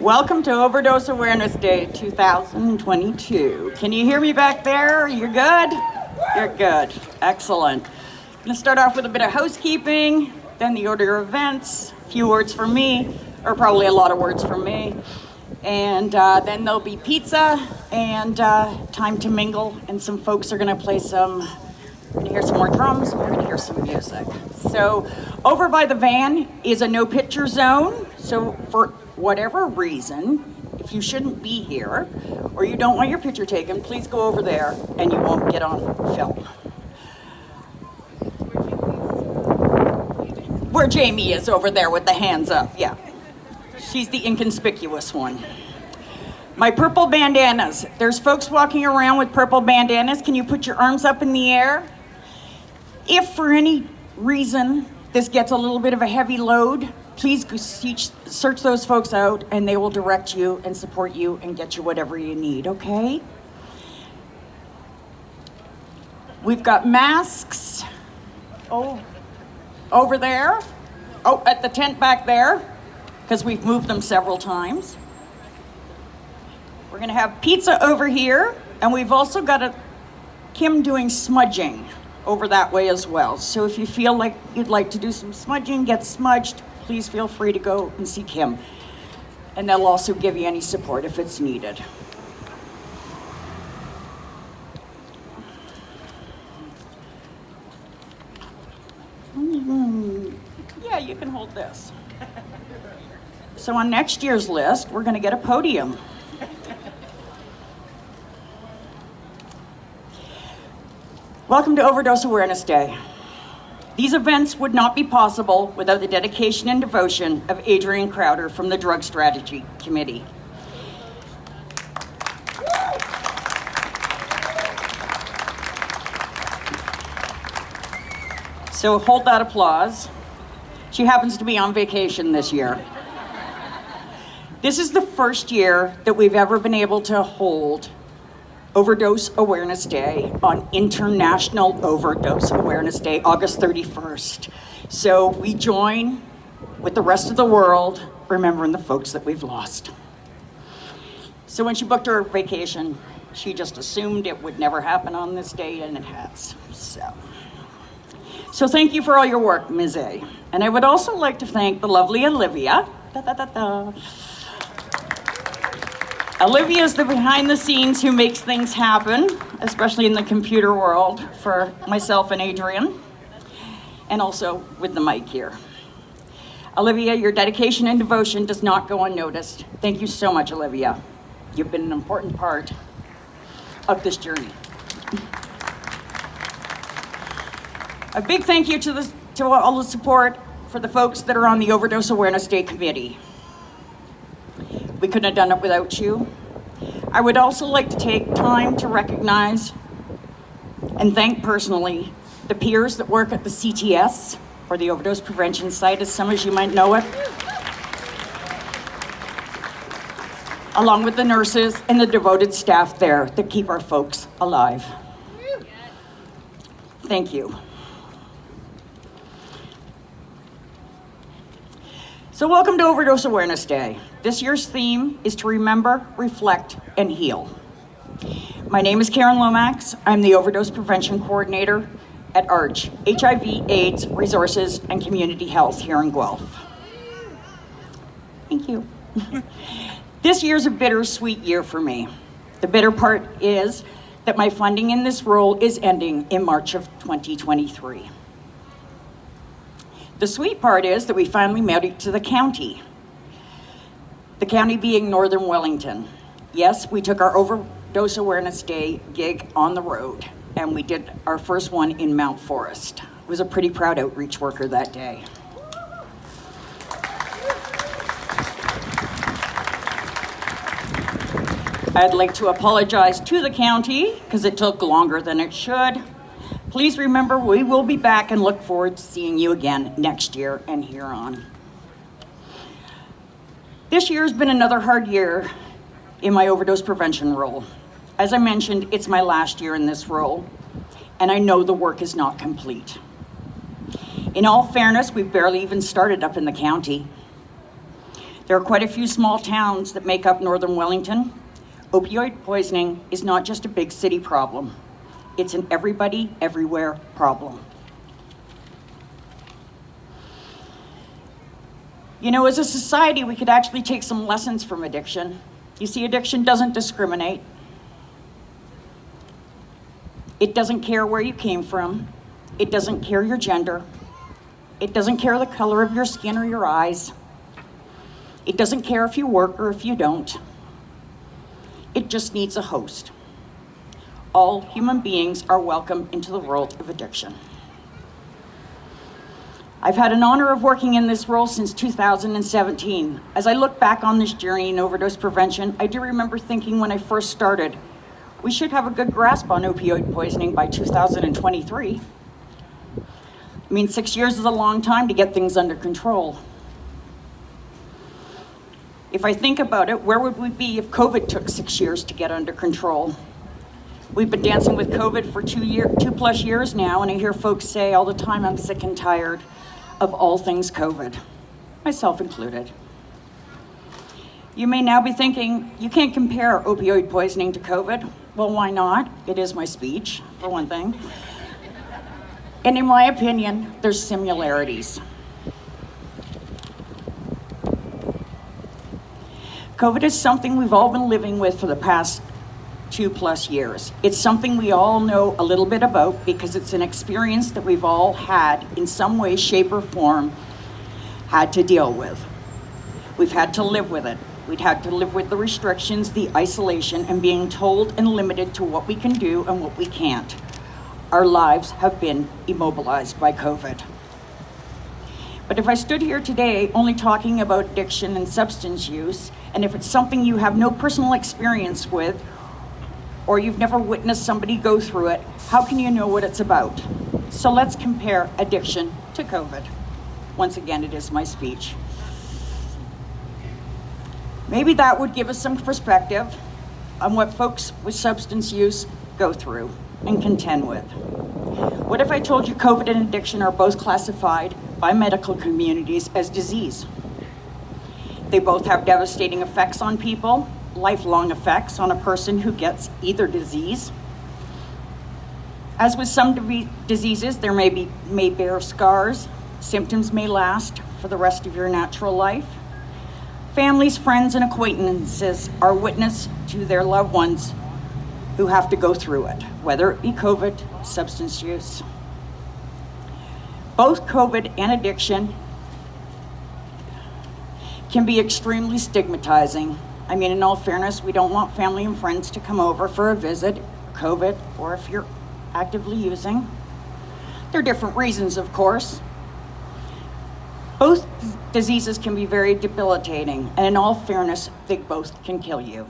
Welcome to Overdose Awareness Day 2022. Can you hear me back there? You're good? You're good. Excellent. I'm going to start off with a bit of housekeeping, then the order of events, a few words from me, or probably a lot of words from me, and then there'll be pizza and time to mingle, and some folks are going to play some, we're going to hear some more drums, and we're going to hear some music. So over by the van is a no picture zone, so for whatever reason, if you shouldn't be here or you don't want your picture taken, please go over there and you won't get on film. Where Jamie is over there with the hands up, yeah. She's the inconspicuous one. My purple bandanas. There's folks walking around with purple bandanas. Can you put your arms up in the air? If for any reason this gets a little bit of a heavy load, please go search those folks out and they will direct you and support you and get you whatever you need, okay? We've got masks over there. Oh, at the tent back there, because we've moved them several times. We're gonna have pizza over here, and we've also got Kim doing smudging over that way as well. So if you feel like you'd like to do some smudging, get smudged, please feel free to go and see Kim. And they'll also give you any support if it's needed. Yeah, you can hold this. So on next year's list, we're gonna get a podium. Welcome to Overdose Awareness Day. These events would not be possible without the dedication and devotion of Adrian Crowder from the Drug Strategy Committee. So hold that applause. She happens to be on vacation this year. This is the first year that we've ever been able to hold Overdose Awareness Day on International Overdose Awareness Day, August 31st. So we join with the rest of the world, remembering the folks that we've lost. So when she booked her vacation, she just assumed it would never happen on this day, and it has. So thank you for all your work, Ms. A. And I would also like to thank the lovely Olivia. Olivia is the behind the scenes who makes things happen, especially in the computer world for myself and Adrian, and also with the mic here. Olivia, your dedication and devotion does not go unnoticed. Thank you so much, Olivia. You've been an important part of this journey. A big thank you to all the support for the folks that are on the Overdose Awareness Day Committee. We couldn't have done it without you. I would also like to take time to recognize and thank personally the peers that work at the CTS, or the Overdose Prevention Site, as some of you might know it, along with the nurses and the devoted staff there that keep our folks alive. Thank you. So welcome to Overdose Awareness Day. This year's theme is to remember, reflect, and heal. My name is Karen Lomax. I'm the Overdose Prevention Coordinator at ARCH, HIV, AIDS, Resources, and Community Health here in Guelph. Thank you. This year's a bittersweet year for me. The bitter part is that my funding in this role is ending in March of 2023. The sweet part is that we finally made it to the county. The county being Northern Wellington. Yes, we took our Overdose Awareness Day gig on the road, and we did our first one in Mount Forest. I was a pretty proud outreach worker that day. I'd like to apologize to the county because it took longer than it should. Please remember, we will be back and look forward to seeing you again next year and here on. This year has been another hard year in my overdose prevention role. As I mentioned, it's my last year in this role, and I know the work is not complete. In all fairness, we've barely even started up in the county. There are quite a few small towns that make up northern Wellington. Opioid poisoning is not just a big city problem. It's an everybody, everywhere problem. You know, as a society, we could actually take some lessons from addiction. You see, addiction doesn't discriminate. It doesn't care where you came from. It doesn't care your gender. It doesn't care the color of your skin or your eyes. It doesn't care if you work or if you don't. It just needs a host. All human beings are welcome into the world of addiction. I've had an honor of working in this role since 2017. As I look back on this journey in overdose prevention, I do remember thinking when I first started, we should have a good grasp on opioid poisoning by 2023. I mean, 6 years is a long time to get things under control. If I think about it, where would we be if COVID took 6 years to get under control? We've been dancing with COVID for 2+ years now, and I hear folks say all the time, I'm sick and tired of all things COVID, myself included. You may now be thinking, you can't compare opioid poisoning to COVID. Well, why not? It is my speech, for one thing. And in my opinion, there's similarities. COVID is something we've all been living with for the past 2+ years. It's something we all know a little bit about because it's an experience that we've all had in some way, shape, or form had to deal with. We've had to live with it. We'd had to live with the restrictions, the isolation, and being told and limited to what we can do and what we can't. Our lives have been immobilized by COVID. But if I stood here today only talking about addiction and substance use, and if it's something you have no personal experience with, or you've never witnessed somebody go through it, how can you know what it's about? So let's compare addiction to COVID. Once again, it is my speech. Maybe that would give us some perspective on what folks with substance use go through and contend with. What if I told you COVID and addiction are both classified by medical communities as disease? They both have devastating effects on people, lifelong effects on a person who gets either disease. As with some diseases, there may bear scars. Symptoms may last for the rest of your natural life. Families, friends, and acquaintances are witness to their loved ones who have to go through it, whether it be COVID, substance use. Both COVID and addiction can be extremely stigmatizing. I mean, in all fairness, we don't want family and friends to come over for a visit, COVID, or if you're actively using. There are different reasons, of course. Both diseases can be very debilitating, and in all fairness, they both can kill you.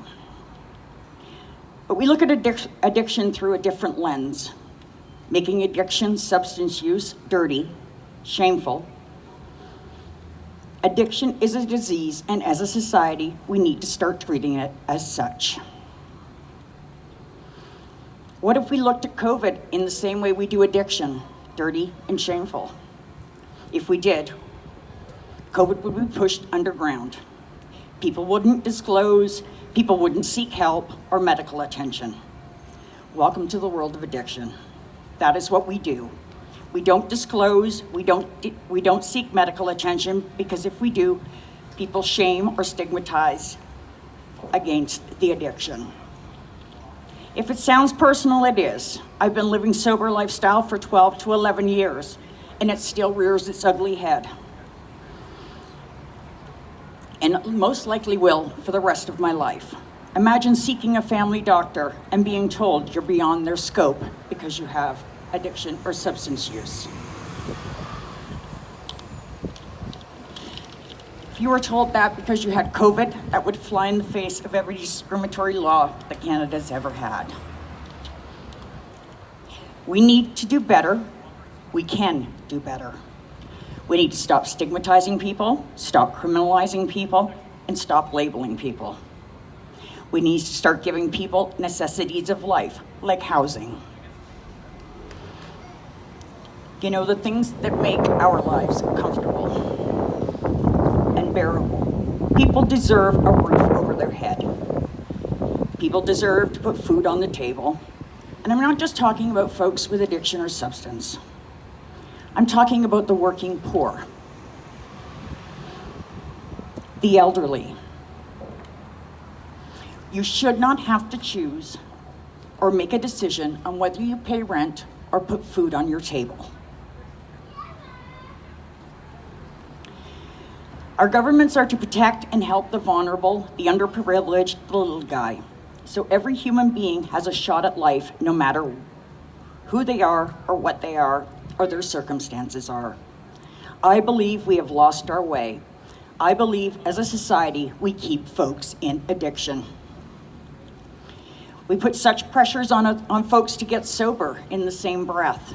But we look at addiction through a different lens, making addiction, substance use, dirty, shameful. Addiction is a disease, and as a society, we need to start treating it as such. What if we looked at COVID in the same way we do addiction, dirty and shameful? If we did, COVID would be pushed underground. People wouldn't disclose, people wouldn't seek help or medical attention. Welcome to the world of addiction. That is what we do. We don't disclose, we don't seek medical attention, because if we do, people shame or stigmatize against the addiction. If it sounds personal, it is. I've been living sober lifestyle for 12 to 11 years, and it still rears its ugly head. And most likely will for the rest of my life. Imagine seeking a family doctor and being told you're beyond their scope because you have addiction or substance use. If you were told that because you had COVID, that would fly in the face of every discriminatory law that Canada's ever had. We need to do better. We can do better. We need to stop stigmatizing people, stop criminalizing people, and stop labeling people. We need to start giving people necessities of life, like housing. You know, the things that make our lives comfortable and bearable. People deserve a roof over their head. People deserve to put food on the table. And I'm not just talking about folks with addiction or substance. I'm talking about the working poor, the elderly. You should not have to choose or make a decision on whether you pay rent or put food on your table. Our governments are to protect and help the vulnerable, the underprivileged, the little guy. So every human being has a shot at life, no matter who they are or what they are or their circumstances are. I believe we have lost our way. I believe as a society, we keep folks in addiction. We put such pressures on folks to get sober in the same breath.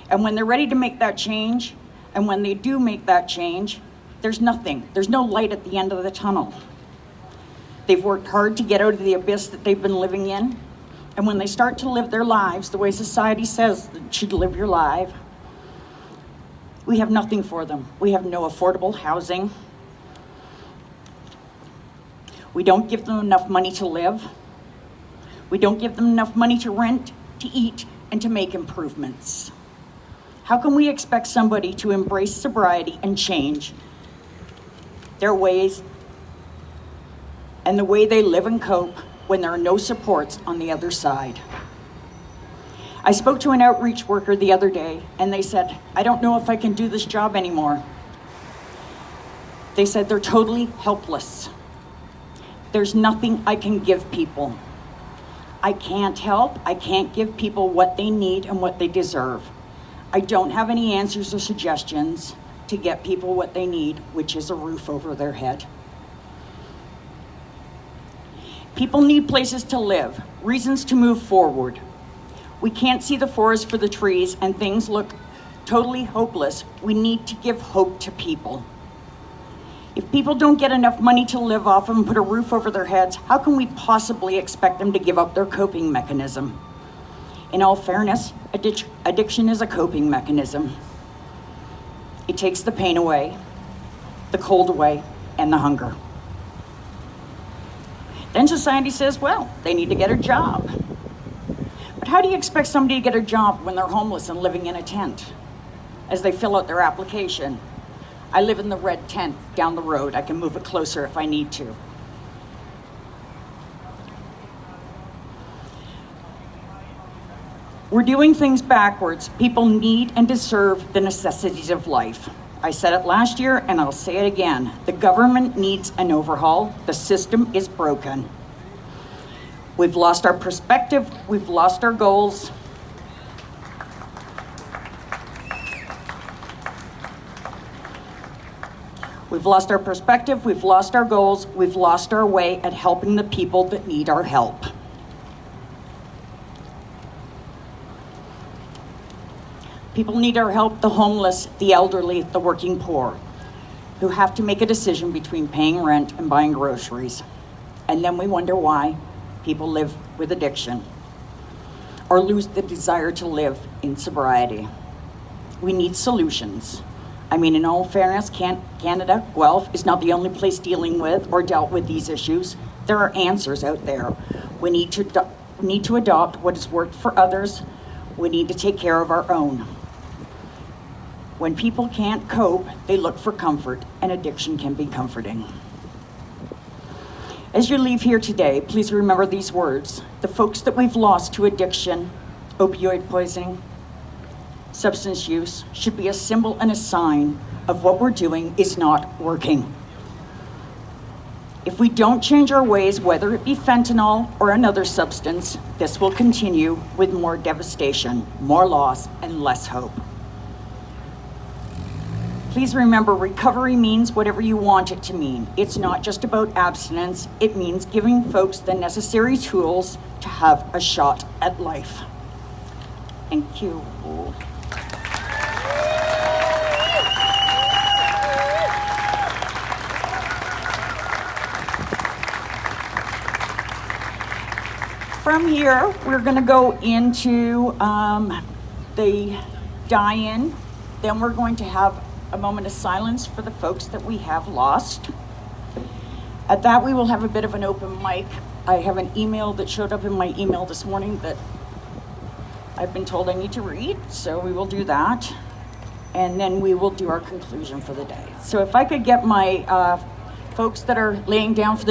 And when they're ready to make that change, and when they do make that change, there's no light at the end of the tunnel. They've worked hard to get out of the abyss that they've been living in. And when they start to live their lives the way society says that you should live your life, we have nothing for them. We have no affordable housing. We don't give them enough money to live. We don't give them enough money to rent, to eat, and to make improvements. How can we expect somebody to embrace sobriety and change their ways and the way they live and cope when there are no supports on the other side? I spoke to an outreach worker the other day, and they said, I don't know if I can do this job anymore. They said they're totally helpless. There's nothing I can give people. I can't help, I can't give people what they need and what they deserve. I don't have any answers or suggestions to get people what they need, which is a roof over their head. People need places to live, reasons to move forward. We can't see the forest for the trees and things look totally hopeless. We need to give hope to people. If people don't get enough money to live off of and put a roof over their heads, how can we possibly expect them to give up their coping mechanism? In all fairness, addiction is a coping mechanism. It takes the pain away, the cold away, and the hunger. Then society says, well, they need to get a job. But how do you expect somebody to get a job when they're homeless and living in a tent as they fill out their application? I live in the red tent down the road. I can move it closer if I need to. We're doing things backwards. People need and deserve the necessities of life. I said it last year and I'll say it again. The government needs an overhaul. The system is broken. We've lost our perspective. We've lost our goals. We've lost our perspective, we've lost our goals, we've lost our way at helping the people that need our help. People need our help, the homeless, the elderly, the working poor, who have to make a decision between paying rent and buying groceries. And then we wonder why people live with addiction or lose the desire to live in sobriety. We need solutions. I mean, in all fairness, Canada, Guelph is not the only place dealing with or dealt with these issues. There are answers out there. We need to adopt what has worked for others. We need to take care of our own. When people can't cope, they look for comfort, and addiction can be comforting. As you leave here today, please remember these words. The folks that we've lost to addiction, opioid poisoning, substance use should be a symbol and a sign of what we're doing is not working. If we don't change our ways, whether it be fentanyl or another substance, this will continue with more devastation, more loss, and less hope. Please remember, recovery means whatever you want it to mean. It's not just about abstinence. It means giving folks the necessary tools to have a shot at life. Thank you. From here, we're going to go into the die-in. Then we're going to have a moment of silence for the folks that we have lost. At that, we will have a bit of an open mic. I have an email that showed up in my email this morning that I've been told I need to read, so we will do that. And then we will do our conclusion for the day. So if I could get my folks that are laying down for the day.